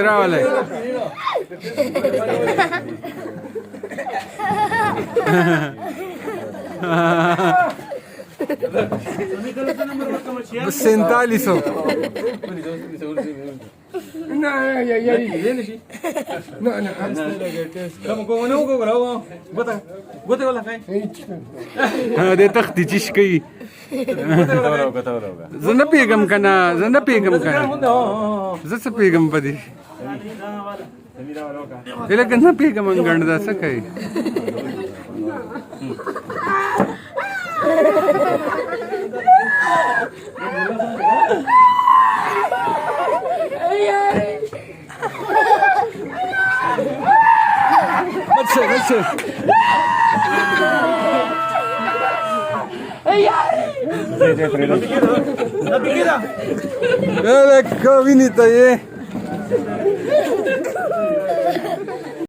रावाले सैंतालीस सौ दे तख्ती चिशकी زنده پیغام کنه زنده پیغام کنه زڅ پیغام پدې اله کنه پیغام انګند دا څه کوي بچه Ecco, finita,